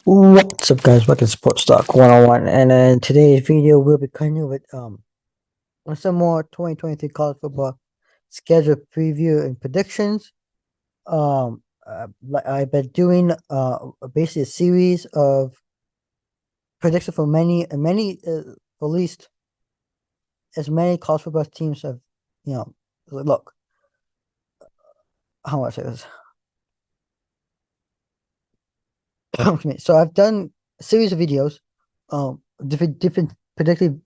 What's up, guys? Welcome to Sports Talk 101, and in today's video we'll be continuing with some more 2023 college football schedule preview and predictions. I've been doing basically a series of predictions for at least as many college football teams have, you know, look, how do I say this? Okay, so I've done a series of videos, different predicting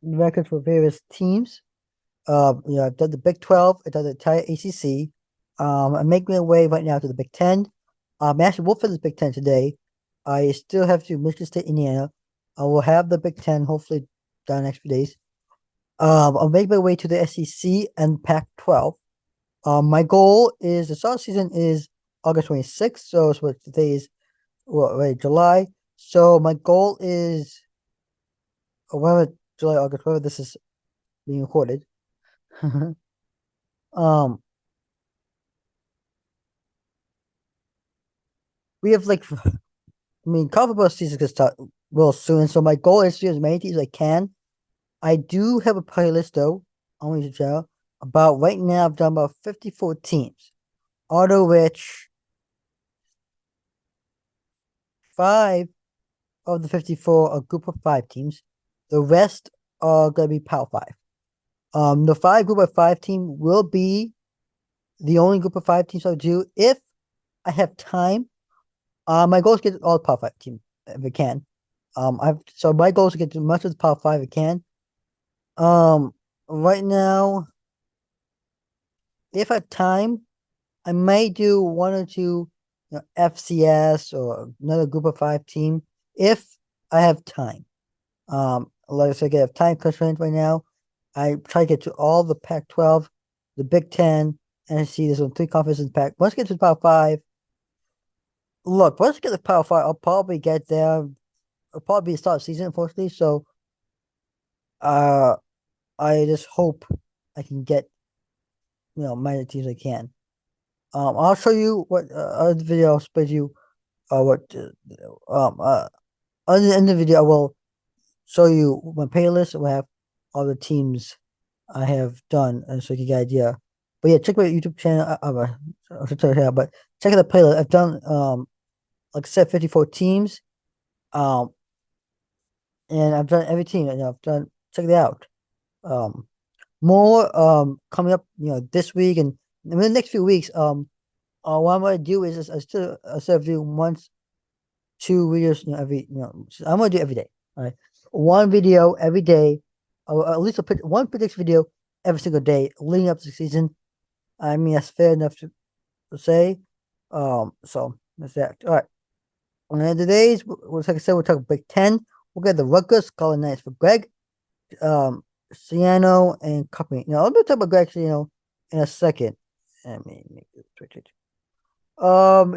records for various teams. I've done the Big 12, I've done the entire ACC. I'm making my way right now to the Big 10. Actually, we'll for the Big 10 today. I still have to Michigan State, Indiana. I will have the Big 10 hopefully done the next few days. I'll make my way to the SEC and Pac-12. My goal is the start season is August 26th, so it's what today is, July. So my goal is, whether July, August, whether this is being recorded. um, we have college football season gonna start real soon, so my goal is to do as many teams as I can. I do have a playlist though on YouTube channel. About right now, I've done about 54 teams, out of which 5 of the 54 are group of 5 teams. The rest are gonna be Power 5. The 5 group of 5 team will be the only group of 5 teams I'll do if I have time. My goal is to get all the Power 5 team if I can. So my goal is to get as much of the Power 5 I can. Right now, if I have time, I may do one or two, FCS or another group of 5 team if I have time. Like I said, I have time constraints right now. I try to get to all the Pac-12, the Big 10, and I see there's 3 conferences in Pac. Once I get to the Power 5, look, once I get the Power 5, I'll probably get there. It'll probably be the start of the season, unfortunately. So, uh, I just hope I can get, many teams I can. I'll show you what other video I'll spread you what other in the video I will show you my playlist. I will have all the teams I have done, and so you can get an idea. But yeah, check my YouTube channel. I'll tell you how, but check out the playlist. I've done like I said, 54 teams. Um, and I've done every team. And I've done. Check it out. Um, more coming up, this week and in the next few weeks. What I'm gonna do is instead of doing once, 2 videos, I'm gonna do every day. All right, one video every day, or at least one prediction video every single day leading up to the season. I mean, that's fair enough to say. So that's that. All right. And today's, like I said, we're talking Big 10. We'll get the Rutgers, Scarlet Knights for Greg, Ciano, and Company. Now, I'm gonna talk about Greg Ciano in a second. I mean, make this switch it.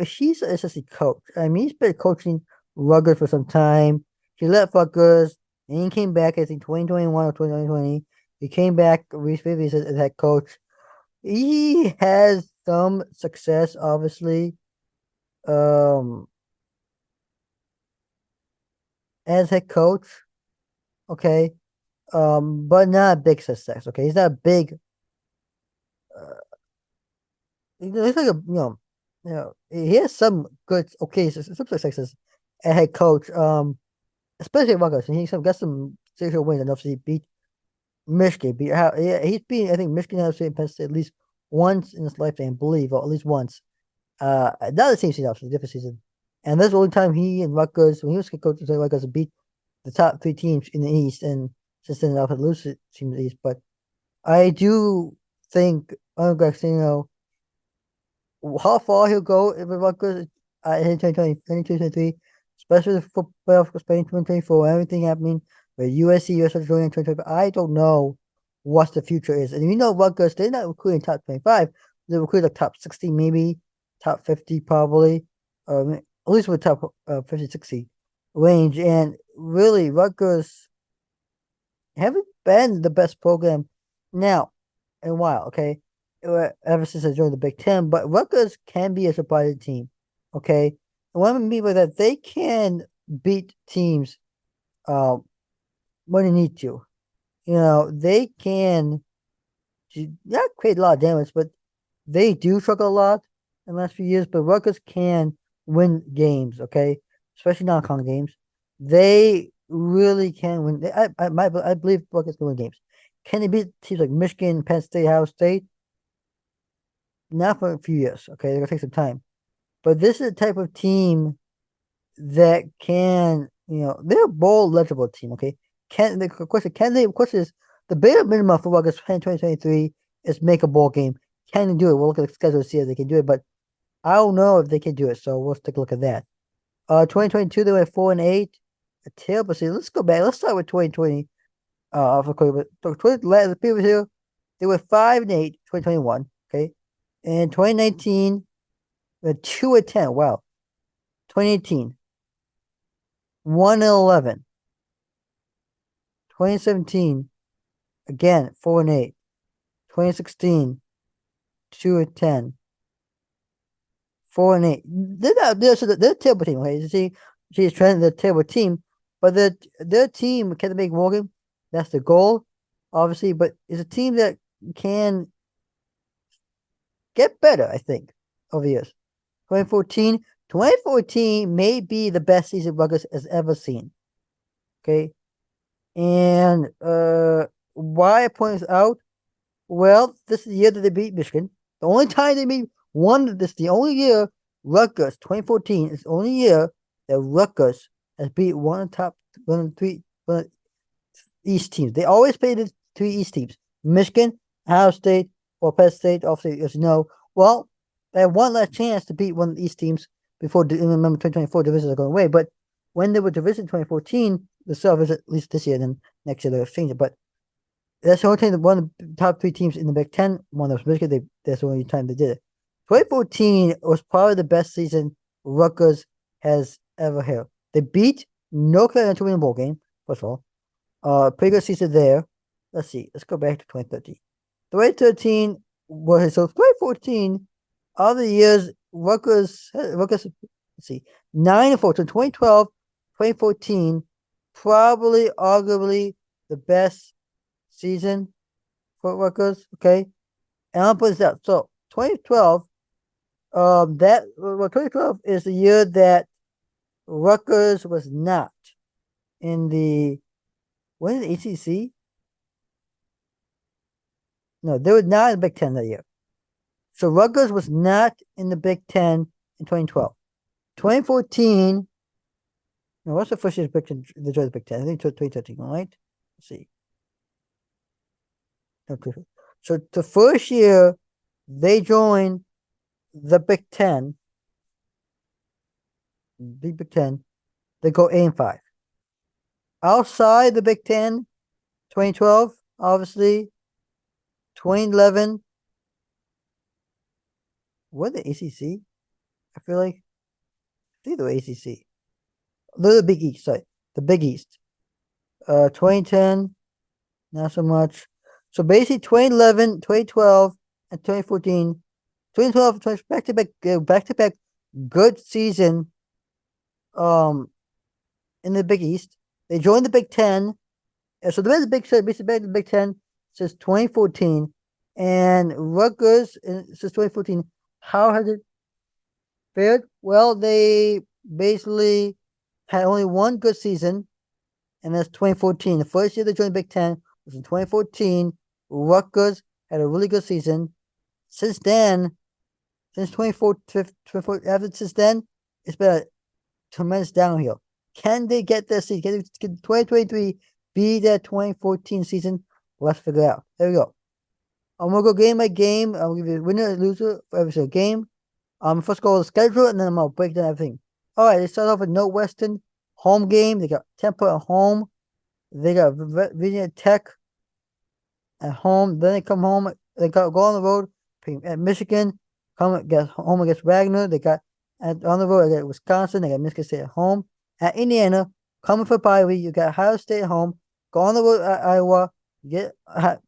He's an assistant coach. I mean, he's been coaching Rutgers for some time. He left Rutgers and he came back, I think, 2021 or 2020. He came back recently as head coach. He has some success, obviously, um, as head coach. Okay. But not a big success. Okay. He's not a big, uh, he's like he has some good, okay, some successes as head coach. Especially Rutgers, and he's got some serious wins enough to beat Michigan. He's beat, I think, Michigan has Penn State at least once in his lifetime, I believe, or at least once. Not the same season, obviously, different season. And that's the only time he and Rutgers, when he was coach, Rutgers beat the top 3 teams in the East, and since then, they'll lose the team in the East. But I do think Garcia, how far he'll go if Rutgers in 2020, 2023, especially the football for Spain 2024, everything happening with USC, USC joining 2025. I don't know what the future is. And Rutgers, they're not recruiting top 25, they recruit like top 60, maybe top 50, probably, at least with top 50, 60 range. And really, Rutgers haven't been the best program now in a while, okay? ever since I joined the Big Ten. But Rutgers can be a surprising team. Okay, and what I mean by that, they can beat teams um when they need to. They can not create a lot of damage, but they do struggle a lot in the last few years. But Rutgers can win games. Okay, especially non-con games. They really can win. I believe Rutgers can win games. Can they beat teams like Michigan, Penn State, Ohio State? Not for a few years. Okay, they're gonna take some time. But this is the type of team that can, they're a bowl legible team. Okay, can the question? Can they? Of course, is the bare minimum for August 2023 is make a bowl game. Can they do it? We'll look at the schedule to see if they can do it. But I don't know if they can do it. So we'll take a look at that. 2022 they went 4-8. A terrible season. Let's go back. Let's start with 2020. For Kobe, but 20, the previous year they were 5-8. 2021. Okay, and 2019 they're 2-10. Wow. 2018 1-11. 2017, again, 4-8. 2016, 2-10. 4-8. They're a terrible team, okay? You see, she's trending the terrible team, but their team can make Morgan. That's the goal, obviously, but it's a team that can get better, I think, over the years. 2014 may be the best season Rutgers has ever seen. Okay. And why I point this out? Well, this is the year that they beat Michigan. The only time they beat one, this is the only year Rutgers, 2014, is the only year that Rutgers has beat one of the three East teams. They always play the three East teams: Michigan, Ohio State, or Penn State. Obviously, as you know, well, they had one last chance to beat one of the East teams before. Remember, 2024 divisions are going away. But when they were division 2014, the service at least this year, then next year they'll change it. But that's the only time that one of the top three teams in the Big Ten, one of Michigan, that's the only time they did it. 2014 was probably the best season Rutgers has ever had. They beat North Carolina to win a bowl game, first of all. Pretty good season there. Let's see. Let's go back to 2013. 2013 was so 2014. All the years Rutgers. Let's see, 9-4. So 2012, 2014, probably arguably the best season for Rutgers. Okay, and I'll put this out. So 2012, 2012 is the year that Rutgers was not in the what is the ACC? No, they were not in the Big Ten that year. So Rutgers was not in the Big Ten in 2012. 2014. No, what's the first year's Big Ten? They joined the Big Ten. I think 2013, right? Let's see. So the first year they joined the Big Ten, Big Ten, they go 8-5. Outside the Big Ten, 2012, obviously, 2011. What the ACC? I feel like I think the ACC. The Big East, sorry, the Big East. 2010, not so much. So basically, 2011, 2012, and 2014, 2012, back to back, good season. In the Big East, they joined the Big Ten. So the Big Ten since 2014, and Rutgers since 2014. How has it fared? Well, they basically had only one good season, and that's 2014. The first year they joined the Big Ten was in 2014. Rutgers had a really good season. Since then, since 2014, since then, it's been a tremendous downhill. Can they get their season? Can 2023 be their 2014 season? Let's figure it out. There we go. I'm gonna go game by game. I'll give you winner and loser for every single game. First go with the schedule, and then I'm gonna break down everything. All right, they start off with Northwestern home game. They got Temple at home. They got Virginia Tech at home. Then they come home. They go on the road at Michigan. Get home against Wagner. They got on the road at Wisconsin. They got Michigan State at home. At Indiana, coming for bye week, you got Ohio State at home. Go on the road at Iowa. Get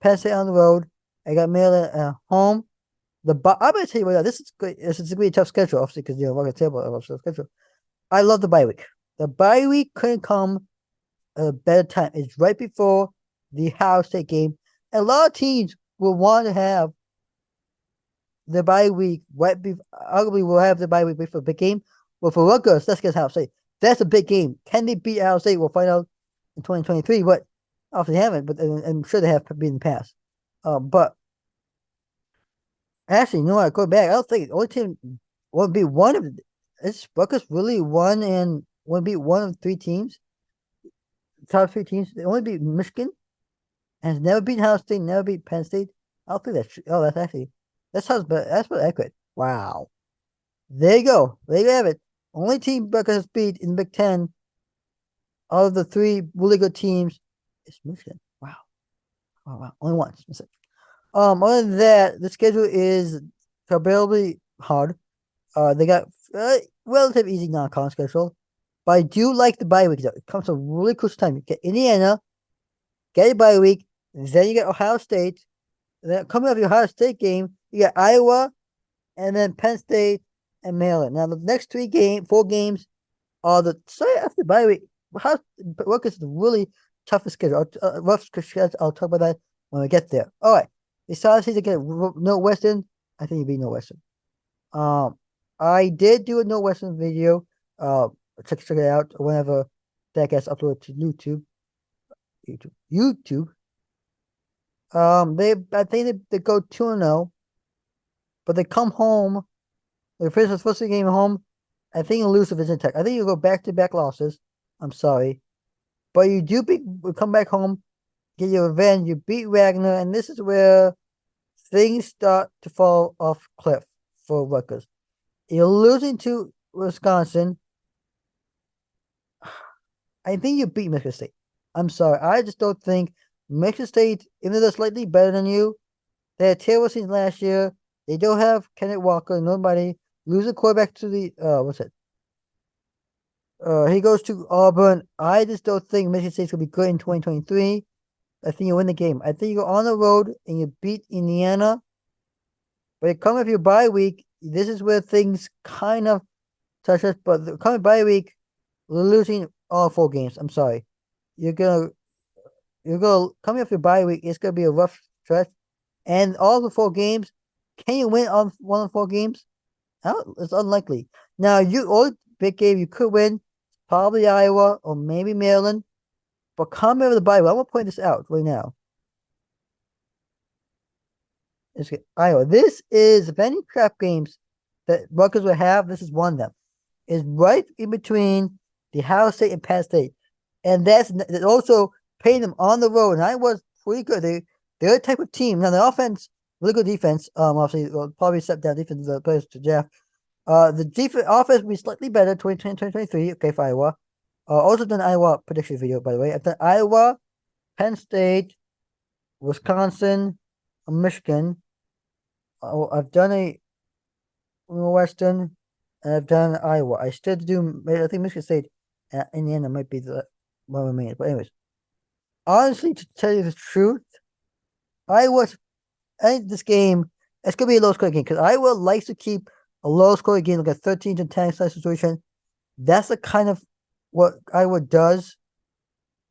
Penn State on the road. I got Maryland at home. I'm gonna tell you right now, this is great. This is gonna be a tough schedule, obviously, because we're gonna table a tough schedule. I love the bye week. The bye week couldn't come at a better time. It's right before the Ohio State game. And a lot of teams will want to have the bye week right before, arguably will have the bye week before the big game. Well, for Rutgers, that's against Ohio State. That's a big game. Can they beat Ohio State? We'll find out in 2023, but obviously they haven't, but I'm sure they have been in the past. But actually, you know what? Go back. I don't think the only team would be one of it's Rutgers really one and would be one of three teams, top three teams. They only beat Michigan and has never beat Ohio State, never beat Penn State. I don't think that's oh, that's actually that sounds but that's what accurate. Wow. There you go. There you have it. Only team Rutgers has beat in the Big Ten out of the three really good teams is Michigan. Wow. Wow, wow. Only once. Other than that, the schedule is comparably hard. They got relative easy non-con schedule, but I do like the bye week though. It comes a really crucial time. You get Indiana, get a bye week, then you get Ohio State. Then coming off your Ohio State game, you get Iowa, and then Penn State and Maryland. Now the next 4 games are the sorry after the bye week. Rutgers is the really toughest schedule. Rough schedule. I'll talk about that when we get there. All right. They saw to get Northwestern. I think you beat Northwestern. I did do a Northwestern video. Check it out whenever that gets uploaded to YouTube. I think they go 2-0, but they come home. Their first game home. I think you lose to Virginia Tech. I think you go back-to-back losses. I'm sorry, but you do come back home, get your revenge. You beat Wagner, and this is where things start to fall off cliff for Rutgers. You're losing to Wisconsin. I think you beat Michigan State. I'm sorry. I just don't think Michigan State, even though they're slightly better than you, they had terrible season last year. They don't have Kenneth Walker, nobody. Lose a quarterback to the what's it? He goes to Auburn. I just don't think Michigan State's gonna be good in 2023. I think you win the game. I think you go on the road and you beat Indiana. But you come with your bye week. This is where things kind of touch us. But the coming bye week, we're losing all 4 games. I'm sorry. You're gonna coming off your bye week. It's gonna be a rough stretch, and all the 4 games. Can you win on one of the 4 games? It's unlikely. Now, all big game you could win, probably Iowa or maybe Maryland. But coming over the bye week, I'm gonna point this out right now. It's Iowa. This is if any crap games that Rutgers will have. This is one of them. Is right in between the Ohio State and Penn State, and that's also paying them on the road. And I was pretty good. They're a type of team. Now the offense, really good defense. Obviously, probably step down defense players to Jeff. The defense offense will be slightly better 2023. Okay, for Iowa. Also done Iowa prediction video, by the way. I've done Iowa, Penn State, Wisconsin, Michigan. I've done a Western, and I've done Iowa. I still do. I think Michigan State, Indiana might be the one remaining. But anyways, honestly, to tell you the truth, I think this game it's gonna be a low scoring game because Iowa likes to keep a low scoring game, like a 13-10 situation. That's the kind of what Iowa does.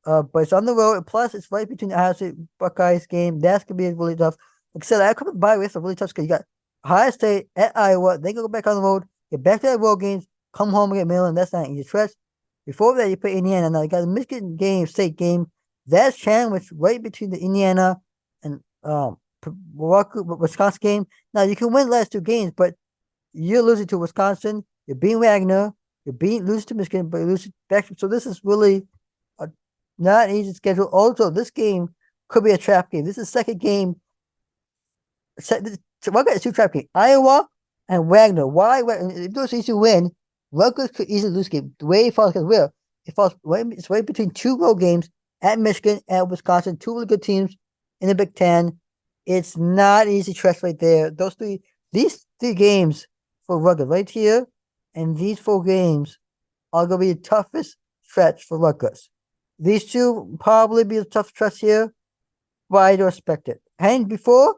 But it's on the road. Plus, it's right between the Ohio State Buckeyes game. That's gonna be really tough. Like I said, I come by with a really tough schedule. You got Ohio State at Iowa. They go back on the road. Get back to that road games. Come home and get Maryland. That's not easy stretch. Before that, you play Indiana. Now you got the Michigan State game. That's sandwiched right between the Indiana and Wisconsin game. Now you can win the last 2 games, but you're losing to Wisconsin. You're beating Wagner. Losing to Michigan, but you lose back. So this is really not an easy schedule. Also, this game could be a trap game. This is the second game. Rutgers is 2 trap games. Iowa and Wagner. Why? If those easy to win, Rutgers could easily lose game. The way it falls, because it's right between 2 road games at Michigan and Wisconsin. 2 really good teams in the Big Ten. It's not easy stretch right there. These 3 games for Rutgers right here, and these 4 games are going to be the toughest stretch for Rutgers. These 2 probably be a tough stretch here, but I don't expect it. And before,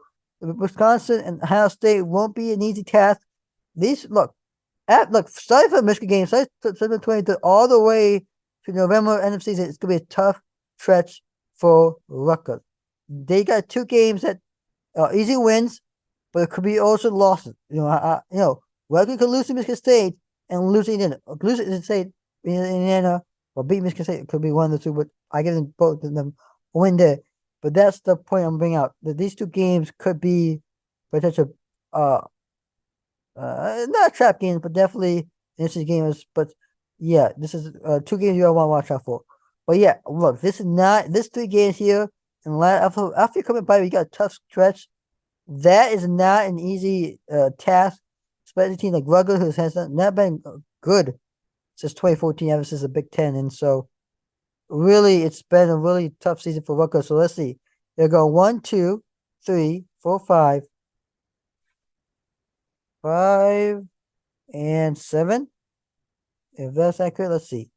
Wisconsin and Ohio State won't be an easy task. These look, starting from the Michigan game, starting September 23rd all the way to November end of season, it's gonna be a tough stretch for Rutgers. They got two games that are easy wins, but it could be also losses. Rutgers could lose to Michigan State and lose to Indiana. Lose to Michigan State in Indiana or beat Michigan State. It could be one of the two, but I give them both of them a win there. But that's the point I'm bringing out. That these two games could be potential uh not trap games, but definitely interesting games. But yeah, this is two games you all want to watch out for. But yeah, look, this 3 games here, and after you come by, you got a tough stretch. That is not an easy task, especially a team like Rutgers, who has not been good since 2014, ever since the Big Ten, and so really, it's been a really tough season for Rutgers. So let's see, they go 1, 2, 3, 4, 5, 5, and 7. If that's accurate, let's see.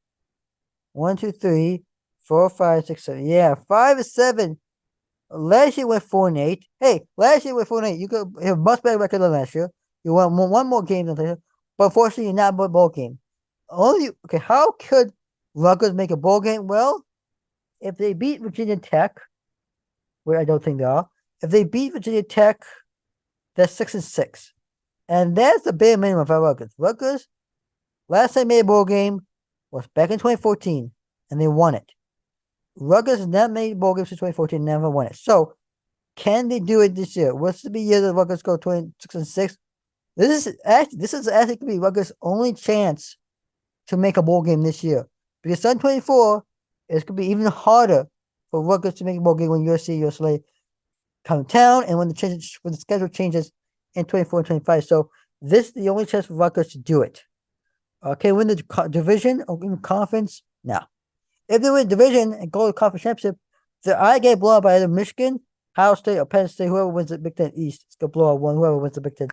1, 2, 3, 4, 5, 6, 7. Yeah, 5 and 7. Last year went 4 and 8. Hey, last year went 4 and 8. You could have a much better record than last year. You won one more game than last year, but unfortunately, you're not a bowl game. Only okay. How could Rutgers make a bowl game? Well, if they beat Virginia Tech, where I don't think they are, if they beat Virginia Tech, that's 6 and 6, and that's the bare minimum for Rutgers. Rutgers last time made a bowl game was back in 2014, and they won it. Rutgers has not made a bowl game since 2014, never won it. So, can they do it this year? What's the year that Rutgers go 26 and 6? This is actually could be Rutgers' only chance to make a bowl game this year. Because 2024, it's gonna be even harder for Rutgers to make a bowl game when USC, USLA come to town, and when the schedule changes in 24 and 25. So this is the only chance for Rutgers to do it. Okay, win the division or win the conference? No. If they win the division and go to the conference championship, I get blown out by either Michigan, Ohio State, or Penn State. Whoever wins the Big Ten East, it's gonna blow out one. Whoever wins the Big Ten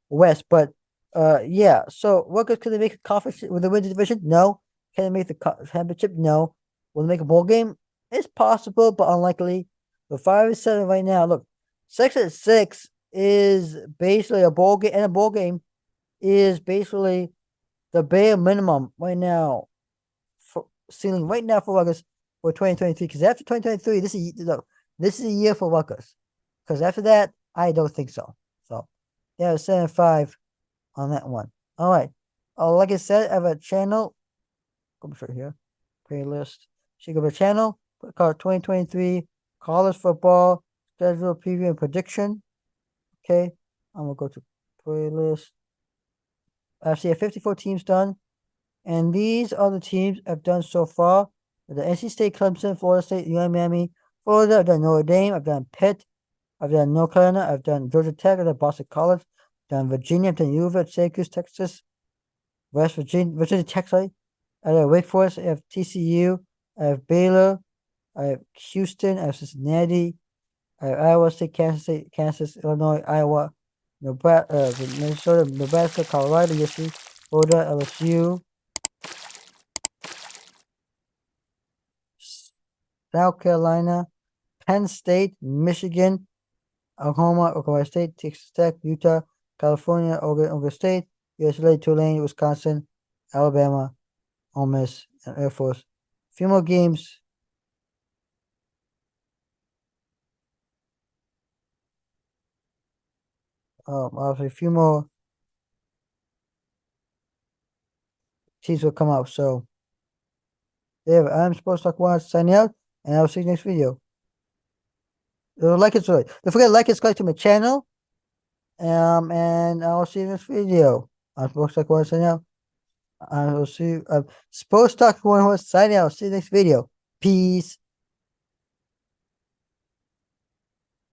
West. But yeah. So Rutgers, can they make a conference? Will they win the division? No. Can they make the championship? No. Will they make a bowl game? It's possible, but unlikely. The 5 and 7 right now. Look, 6 and 6 is basically a bowl game, and a bowl game is basically the bare minimum right now for ceiling right now for Rutgers for 2023. Because after 2023, this is a year for Rutgers. Because after that, I don't think so. So yeah, 7 and 5 on that one. All right. Like I said, I have a channel. Go straight here. Playlist. So you go to the channel. Called 2023 college football schedule preview and prediction. Okay. I'm gonna go to playlist. Actually, I have 54 teams done. And these are the teams I've done so far. The NC State, Clemson, Florida State, UM Miami, Florida. I've done Notre Dame. I've done Pitt. I've done North Carolina. I've done Georgia Tech. I've done Boston College. I've done Virginia. I've done U of H, Syracuse, Texas, West Virginia Tech. Sorry. I have Wake Forest. I have TCU. I have Baylor. I have Houston. I have Cincinnati. I have Iowa State, Kansas, Illinois, Iowa, Minnesota, Nebraska, Colorado, USC, Florida, LSU, South Carolina, Penn State, Michigan, Oklahoma State, Texas Tech, Utah, California, Oregon State, USLA, Tulane, Wisconsin, Alabama, Ole Miss, and Air Force. A few more games. Obviously, a few more teams will come out. So, there, I'm supposed to talk one signing out, and I'll see you next video. Like it, sorry. Don't forget to like and subscribe to my channel. And I'll see you next video. I'm supposed to talk one signing out. I will see you. I'm supposed to talk one signing out. See you next video. Peace.